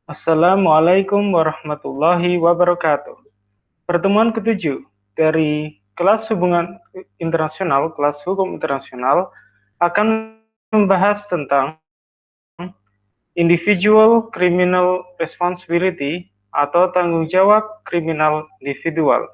Assalamualaikum warahmatullahi wabarakatuh. Pertemuan ketujuh dari kelas hubungan internasional, kelas hukum internasional akan membahas tentang individual criminal responsibility atau tanggung jawab kriminal individual.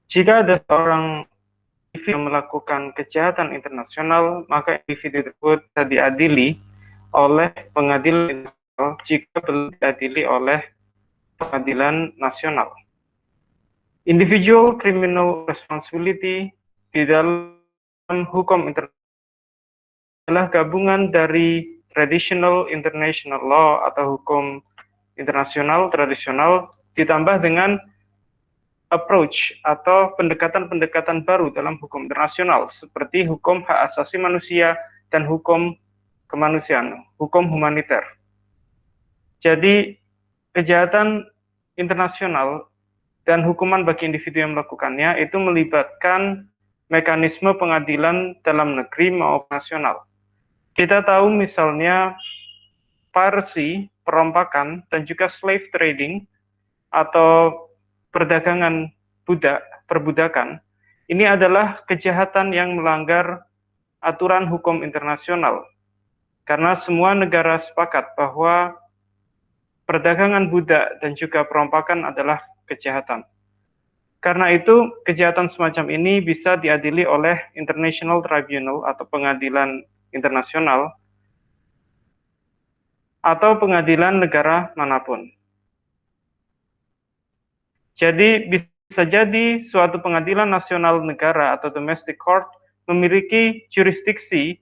Jika ada seorang individu yang melakukan kejahatan internasional, maka individu tersebut bisa diadili oleh pengadilan internasional jika belum diadili oleh pengadilan nasional. Individual criminal responsibility di dalam hukum internasional adalah gabungan dari traditional international law atau hukum internasional tradisional ditambah dengan approach atau pendekatan-pendekatan baru dalam hukum internasional seperti hukum hak asasi manusia dan hukum kemanusiaan, hukum humaniter. Jadi kejahatan internasional dan hukuman bagi individu yang melakukannya itu melibatkan mekanisme pengadilan dalam negeri maupun nasional. Kita tahu misalnya piracy, perompakan, dan juga slave trading atau perdagangan budak, perbudakan, ini adalah kejahatan yang melanggar aturan hukum internasional. Karena semua negara sepakat bahwa perdagangan budak dan juga perompakan adalah kejahatan. Karena itu, kejahatan semacam ini bisa diadili oleh International Tribunal atau pengadilan internasional atau pengadilan negara manapun. Jadi bisa jadi suatu pengadilan nasional negara atau domestic court memiliki jurisdiksi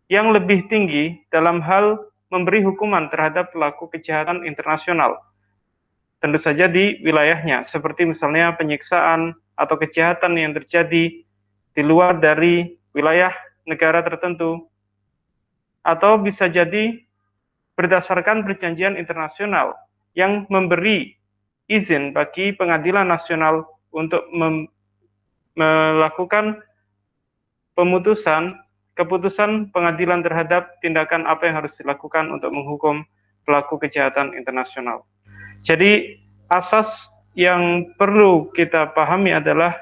yang lebih tinggi dalam hal memberi hukuman terhadap pelaku kejahatan internasional. Tentu saja di wilayahnya, seperti misalnya penyiksaan atau kejahatan yang terjadi di luar dari wilayah negara tertentu, atau bisa jadi berdasarkan perjanjian internasional yang memberi izin bagi pengadilan nasional untuk melakukan keputusan pengadilan terhadap tindakan apa yang harus dilakukan untuk menghukum pelaku kejahatan internasional. Jadi asas yang perlu kita pahami adalah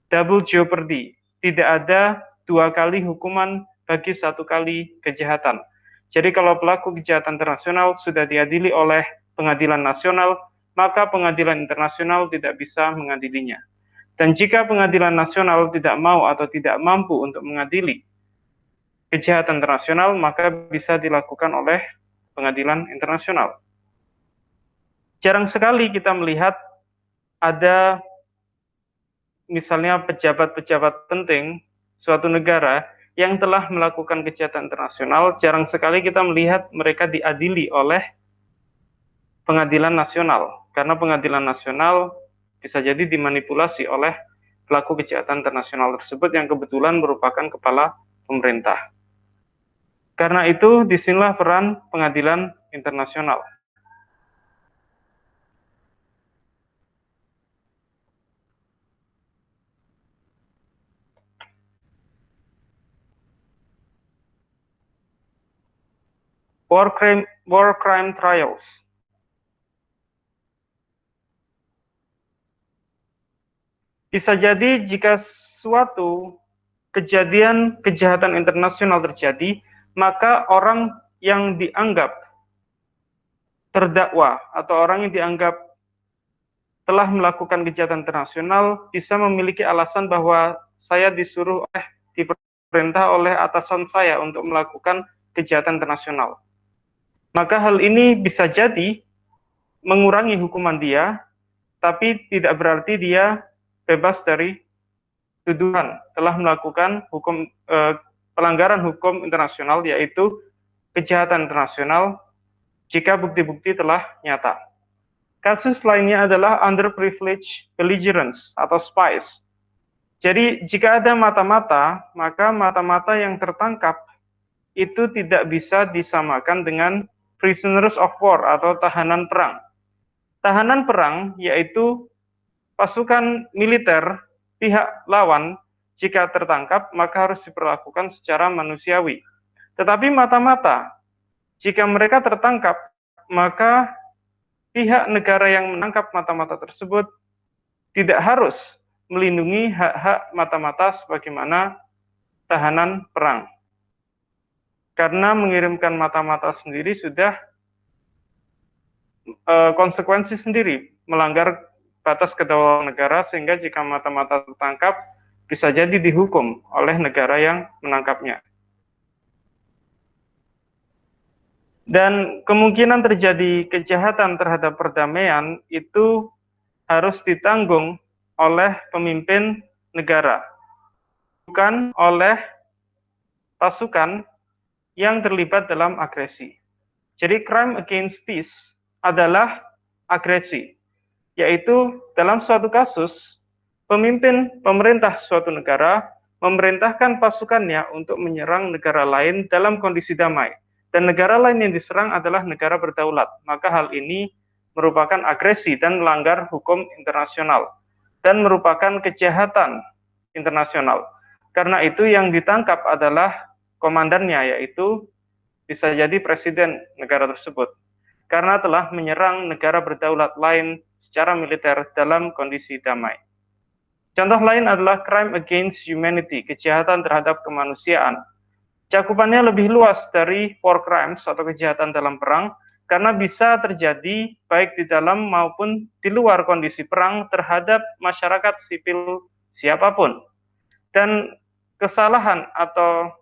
double jeopardy. Tidak ada dua kali hukuman bagi satu kali kejahatan. Jadi kalau pelaku kejahatan internasional sudah diadili oleh pengadilan nasional, maka pengadilan internasional tidak bisa mengadilinya. Dan jika pengadilan nasional tidak mau atau tidak mampu untuk mengadili kejahatan internasional, maka bisa dilakukan oleh pengadilan internasional. Jarang sekali kita melihat ada misalnya pejabat-pejabat penting suatu negara yang telah melakukan kejahatan internasional, jarang sekali kita melihat mereka diadili oleh pengadilan nasional, karena pengadilan nasional bisa jadi dimanipulasi oleh pelaku kejahatan internasional tersebut yang kebetulan merupakan kepala pemerintah. Karena itu, disinilah peran pengadilan internasional. War crime trials. Bisa jadi jika suatu kejadian kejahatan internasional terjadi, maka orang yang dianggap terdakwa atau orang yang dianggap telah melakukan kejahatan internasional bisa memiliki alasan bahwa saya diperintah oleh atasan saya untuk melakukan kejahatan internasional. Maka hal ini bisa jadi mengurangi hukuman dia, tapi tidak berarti dia bebas dari tuduhan telah melakukan pelanggaran hukum internasional, yaitu kejahatan internasional jika bukti-bukti telah nyata. Kasus lainnya adalah underprivileged belligerents atau spies. Jadi jika ada mata-mata, maka mata-mata yang tertangkap itu tidak bisa disamakan dengan prisoners of war atau tahanan perang. tahanan perang, yaitu pasukan militer pihak lawan, jika tertangkap maka harus diperlakukan secara manusiawi. Tetapi mata-mata, jika mereka tertangkap, maka pihak negara yang menangkap mata-mata tersebut tidak harus melindungi hak-hak mata-mata sebagaimana tahanan perang. Karena mengirimkan mata-mata sendiri sudah konsekuensi sendiri, melanggar batas kedaulatan negara, sehingga jika mata-mata tertangkap, bisa jadi dihukum oleh negara yang menangkapnya. Dan kemungkinan terjadi kejahatan terhadap perdamaian itu harus ditanggung oleh pemimpin negara, bukan oleh pasukan yang terlibat dalam agresi. Jadi crime against peace adalah agresi, yaitu dalam suatu kasus pemimpin pemerintah suatu negara memerintahkan pasukannya untuk menyerang negara lain dalam kondisi damai, dan negara lain yang diserang adalah negara berdaulat, maka hal ini merupakan agresi dan melanggar hukum internasional dan merupakan kejahatan internasional. Karena itu yang ditangkap adalah komandannya, yaitu bisa jadi presiden negara tersebut, karena telah menyerang negara berdaulat lain secara militer dalam kondisi damai. Contoh lain adalah crime against humanity, kejahatan terhadap kemanusiaan. Cakupannya lebih luas dari war crimes atau kejahatan dalam perang, karena bisa terjadi baik di dalam maupun di luar kondisi perang terhadap masyarakat sipil siapapun. Dan kesalahan atau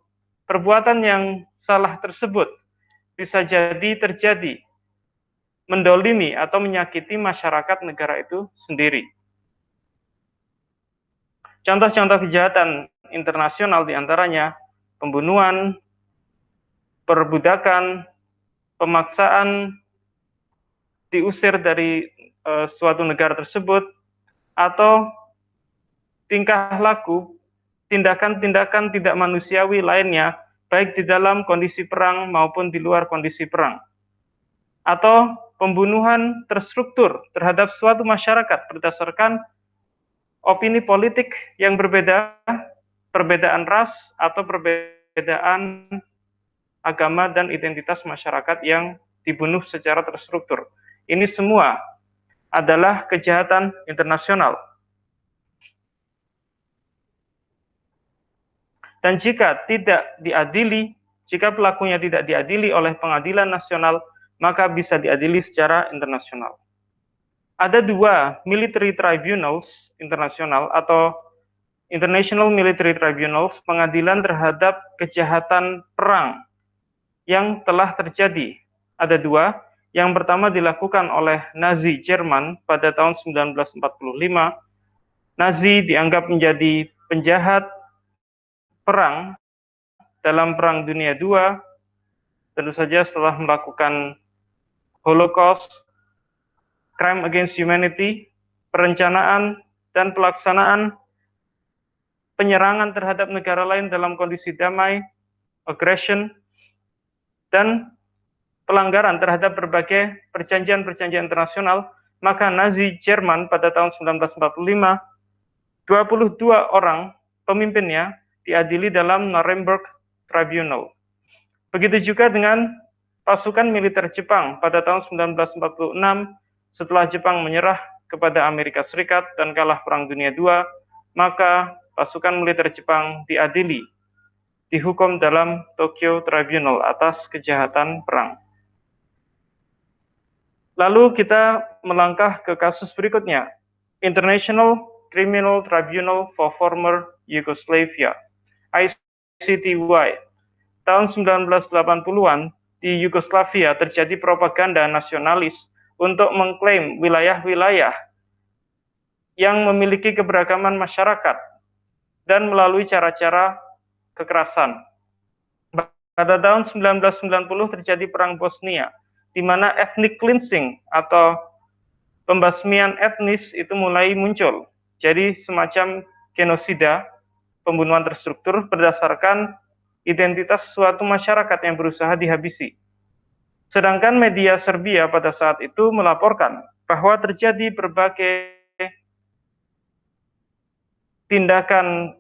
perbuatan yang salah tersebut bisa jadi terjadi mendolimi atau menyakiti masyarakat negara itu sendiri. Contoh-contoh kejahatan internasional diantaranya pembunuhan, perbudakan, pemaksaan, diusir dari suatu negara tersebut, atau tingkah laku, tindakan-tindakan tidak manusiawi lainnya, baik di dalam kondisi perang maupun di luar kondisi perang. Atau pembunuhan terstruktur terhadap suatu masyarakat berdasarkan opini politik yang berbeda, perbedaan ras, atau perbedaan agama dan identitas masyarakat yang dibunuh secara terstruktur. Ini semua adalah kejahatan internasional. Dan jika tidak diadili, jika pelakunya tidak diadili oleh pengadilan nasional, maka bisa diadili secara internasional. Ada dua military tribunals internasional atau International Military Tribunals, pengadilan terhadap kejahatan perang yang telah terjadi. Ada dua. Yang pertama dilakukan oleh Nazi Jerman pada tahun 1945. Nazi dianggap menjadi penjahat perang dalam Perang Dunia II, tentu saja setelah melakukan Holocaust, crime against humanity, perencanaan dan pelaksanaan penyerangan terhadap negara lain dalam kondisi damai, aggression, dan pelanggaran terhadap berbagai perjanjian-perjanjian internasional, maka Nazi Jerman pada tahun 1945, 22 orang pemimpinnya diadili dalam Nuremberg Tribunal. Begitu juga dengan pasukan militer Jepang pada tahun 1946, setelah Jepang menyerah kepada Amerika Serikat dan kalah Perang Dunia II, maka pasukan militer Jepang diadili, dihukum dalam Tokyo Tribunal atas kejahatan perang. Lalu kita melangkah ke kasus berikutnya, International Criminal Tribunal for Former Yugoslavia, ICTY. Tahun 1980-an, di Yugoslavia terjadi propaganda nasionalis untuk mengklaim wilayah-wilayah yang memiliki keberagaman masyarakat dan melalui cara-cara kekerasan. Pada tahun 1990 terjadi Perang Bosnia, di mana ethnic cleansing atau pembasmian etnis itu mulai muncul. Jadi semacam genosida, pembunuhan terstruktur berdasarkan identitas suatu masyarakat yang berusaha dihabisi. Sedangkan media Serbia pada saat itu melaporkan bahwa terjadi berbagai tindakan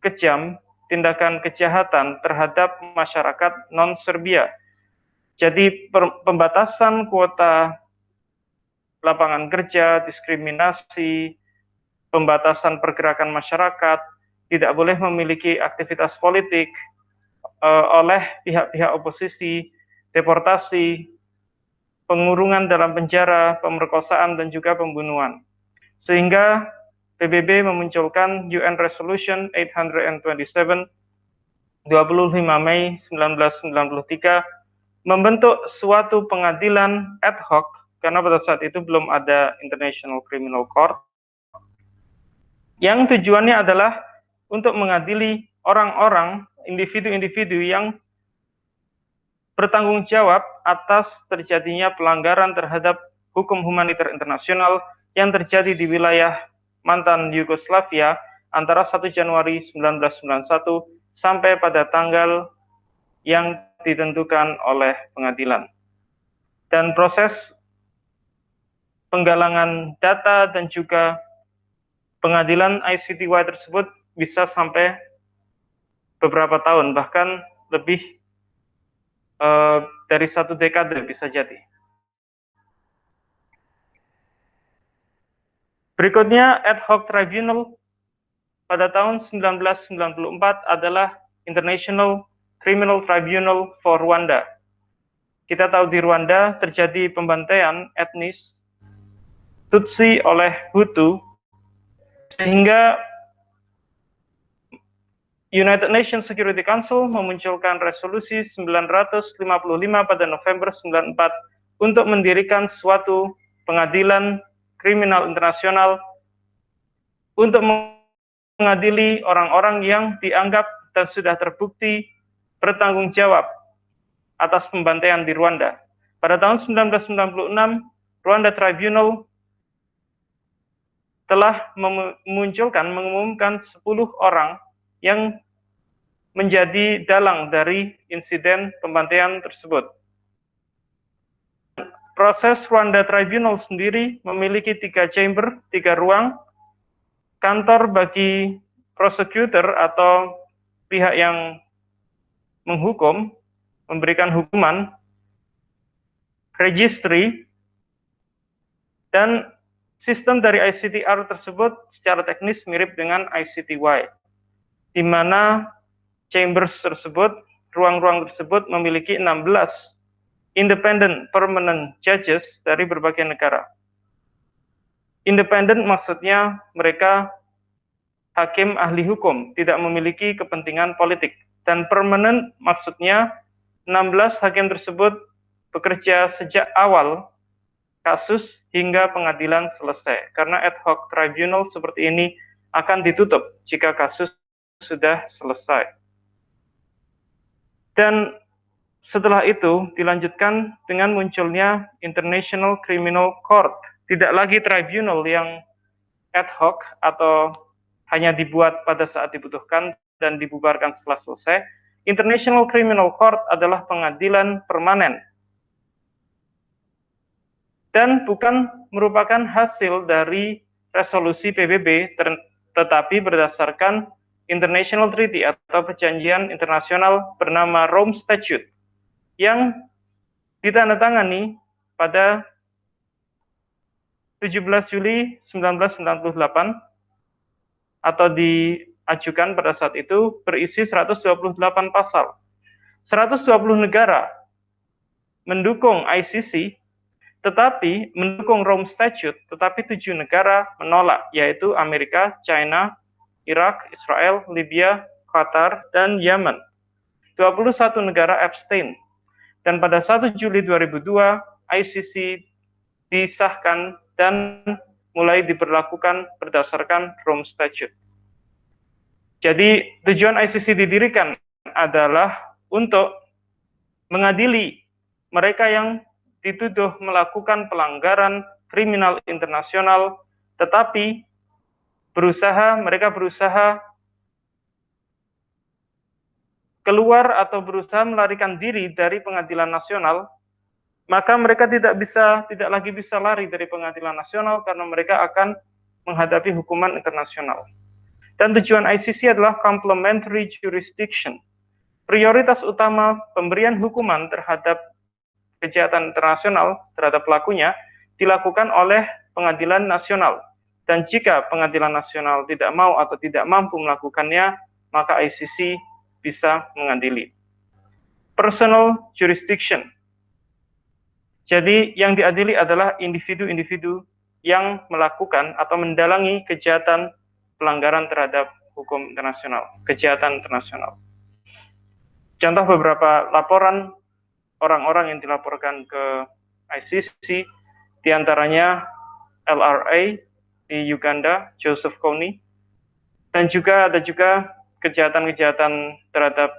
kejam, tindakan kejahatan terhadap masyarakat non-Serbia. Jadi pembatasan kuota lapangan kerja, diskriminasi, pembatasan pergerakan masyarakat, tidak boleh memiliki aktivitas politik oleh pihak-pihak oposisi, deportasi, pengurungan dalam penjara, pemerkosaan, dan juga pembunuhan. Sehingga PBB memunculkan UN Resolution 827 25 Mei 1993 membentuk suatu pengadilan ad hoc karena pada saat itu belum ada International Criminal Court yang tujuannya adalah untuk mengadili orang-orang, individu-individu yang bertanggung jawab atas terjadinya pelanggaran terhadap hukum humaniter internasional yang terjadi di wilayah mantan Yugoslavia antara 1 Januari 1991 sampai pada tanggal yang ditentukan oleh pengadilan. Dan proses penggalangan data dan juga pengadilan ICTY tersebut bisa sampai beberapa tahun, bahkan lebih dari 1 dekade bisa jadi. Berikutnya, ad hoc tribunal pada tahun 1994 adalah International Criminal Tribunal for Rwanda. Kita tahu di Rwanda terjadi pembantaian etnis Tutsi oleh Hutu, sehingga United Nations Security Council memunculkan resolusi 955 pada November 94 untuk mendirikan suatu pengadilan kriminal internasional untuk mengadili orang-orang yang dianggap dan sudah terbukti bertanggung jawab atas pembantaian di Rwanda. Pada tahun 1996, Rwanda Tribunal telah mengumumkan 10 orang yang menjadi dalang dari insiden pembantaian tersebut. Proses Rwanda Tribunal sendiri memiliki 3 chamber, 3 ruang, kantor bagi prosecutor atau pihak yang menghukum, memberikan hukuman, registry, dan sistem dari ICTR tersebut secara teknis mirip dengan ICTY, di mana chambers tersebut, ruang-ruang tersebut memiliki 16 independent permanent judges dari berbagai negara. Independent maksudnya mereka hakim ahli hukum, tidak memiliki kepentingan politik. Dan permanent maksudnya 16 hakim tersebut bekerja sejak awal kasus hingga pengadilan selesai. Karena ad hoc tribunal seperti ini akan ditutup jika kasus sudah selesai. Dan setelah itu dilanjutkan dengan munculnya International Criminal Court. Tidak lagi tribunal yang ad hoc atau hanya dibuat pada saat dibutuhkan dan dibubarkan setelah selesai. International Criminal Court adalah pengadilan permanen dan bukan merupakan hasil dari resolusi PBB, tetapi berdasarkan International Treaty atau perjanjian internasional bernama Rome Statute yang ditandatangani pada 17 Juli 1998 atau diajukan pada saat itu berisi 128 pasal. 120 negara mendukung ICC, tetapi mendukung Rome Statute, tetapi 7 negara menolak, yaitu Amerika, China, Irak, Israel, Libya, Qatar, dan Yemen. 21 negara abstain. Dan pada 1 Juli 2002, ICC disahkan dan mulai diberlakukan berdasarkan Rome Statute. Jadi tujuan ICC didirikan adalah untuk mengadili mereka yang dituduh melakukan pelanggaran kriminal internasional, tetapi mereka berusaha keluar atau berusaha melarikan diri dari pengadilan nasional maka mereka tidak lagi bisa lari dari pengadilan nasional karena mereka akan menghadapi hukuman internasional. Dan tujuan ICC adalah complementary jurisdiction. Prioritas utama pemberian hukuman terhadap kejahatan internasional terhadap pelakunya dilakukan oleh pengadilan nasional. Dan jika pengadilan nasional tidak mau atau tidak mampu melakukannya, maka ICC bisa mengadili. Personal jurisdiction. Jadi yang diadili adalah individu-individu yang melakukan atau mendalangi kejahatan pelanggaran terhadap hukum internasional, kejahatan internasional. Contoh beberapa laporan orang-orang yang dilaporkan ke ICC, diantaranya LRA di Uganda, Joseph Kony, dan juga ada kejahatan-kejahatan terhadap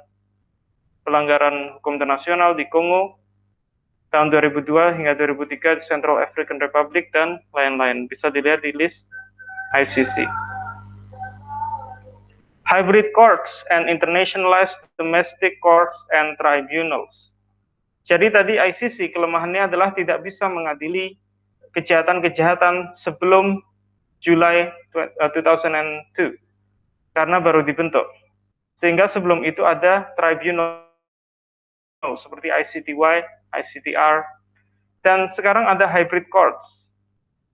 pelanggaran hukum internasional di Kongo tahun 2002 hingga 2003 di Central African Republic dan lain-lain. Bisa dilihat di list ICC. Hybrid courts and internationalized domestic courts and tribunals. Jadi tadi ICC kelemahannya adalah tidak bisa mengadili kejahatan-kejahatan sebelum Julai 2002 karena baru dibentuk. Sehingga sebelum itu ada tribunal seperti ICTY, ICTR, dan sekarang ada hybrid courts.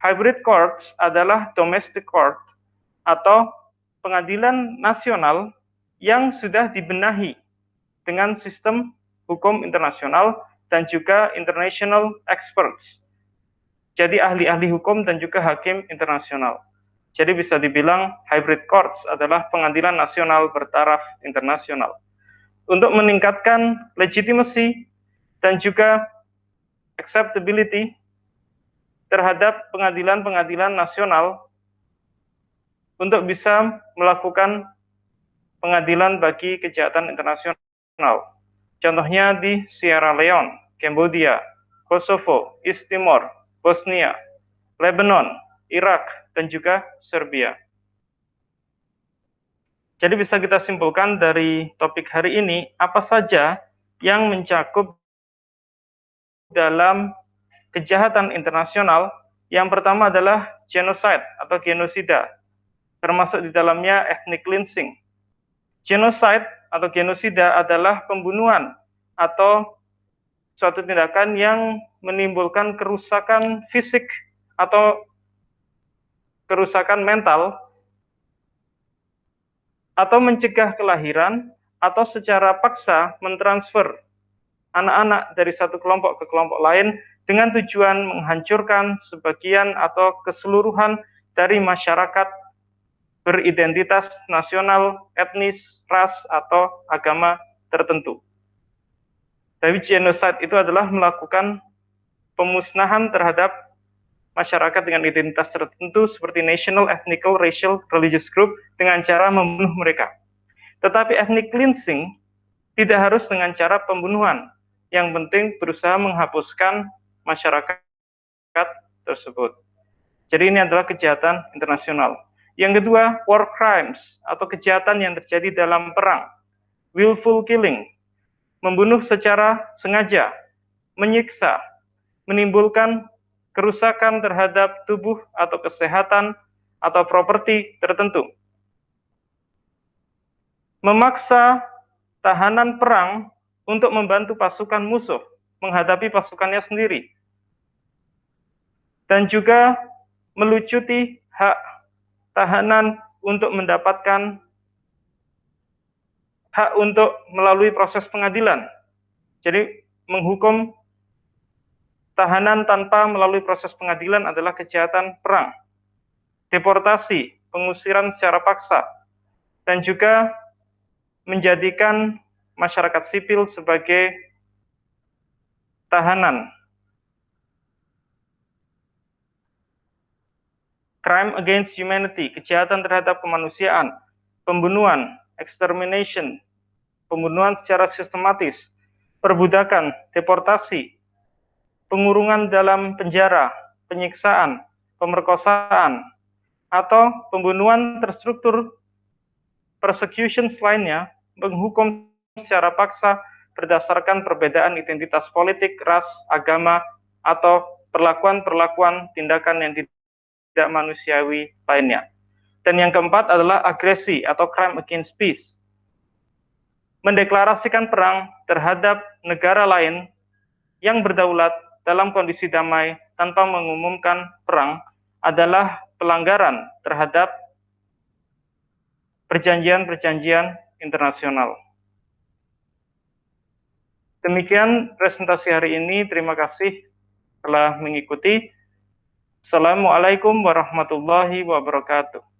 Hybrid courts adalah domestic court atau pengadilan nasional yang sudah dibenahi dengan sistem hukum internasional dan juga international experts. Jadi ahli-ahli hukum dan juga hakim internasional. Jadi bisa dibilang hybrid courts adalah pengadilan nasional bertaraf internasional. Untuk meningkatkan legitimacy dan juga acceptability terhadap pengadilan-pengadilan nasional untuk bisa melakukan pengadilan bagi kejahatan internasional. Contohnya di Sierra Leone, Cambodia, Kosovo, East Timor, Bosnia, Lebanon, Irak, dan juga Serbia. Jadi bisa kita simpulkan dari topik hari ini, apa saja yang mencakup dalam kejahatan internasional. Yang pertama adalah genocide atau genosida, termasuk di dalamnya ethnic cleansing. Genocide atau genosida adalah pembunuhan atau suatu tindakan yang menimbulkan kerusakan fisik atau kerusakan mental atau mencegah kelahiran atau secara paksa mentransfer anak-anak dari satu kelompok ke kelompok lain dengan tujuan menghancurkan sebagian atau keseluruhan dari masyarakat beridentitas nasional, etnis, ras, atau agama tertentu. Tapi genocide itu adalah melakukan pemusnahan terhadap masyarakat dengan identitas tertentu seperti national, ethnical, racial, religious group dengan cara membunuh mereka. Tetapi ethnic cleansing tidak harus dengan cara pembunuhan. Yang penting berusaha menghapuskan masyarakat tersebut. Jadi ini adalah kejahatan internasional. Yang kedua, war crimes atau kejahatan yang terjadi dalam perang. Willful killing, membunuh secara sengaja, menyiksa, menimbulkan kerusakan terhadap tubuh atau kesehatan atau properti tertentu. Memaksa tahanan perang untuk membantu pasukan musuh menghadapi pasukannya sendiri. Dan juga melucuti hak tahanan untuk mendapatkan hak untuk melalui proses pengadilan. Jadi menghukum tahanan tanpa melalui proses pengadilan adalah kejahatan perang. Deportasi, pengusiran secara paksa, dan juga menjadikan masyarakat sipil sebagai tahanan. Crime against humanity, kejahatan terhadap kemanusiaan, pembunuhan, extermination, pembunuhan secara sistematis, perbudakan, deportasi, pengurungan dalam penjara, penyiksaan, pemerkosaan, atau pembunuhan terstruktur, persecution lainnya, menghukum secara paksa berdasarkan perbedaan identitas politik, ras, agama, atau perlakuan-perlakuan tindakan yang tidak manusiawi lainnya. Dan yang keempat adalah agresi atau crime against peace. Mendeklarasikan perang terhadap negara lain yang berdaulat dalam kondisi damai tanpa mengumumkan perang adalah pelanggaran terhadap perjanjian-perjanjian internasional. Demikian presentasi hari ini. Terima kasih telah mengikuti. Assalamualaikum warahmatullahi wabarakatuh.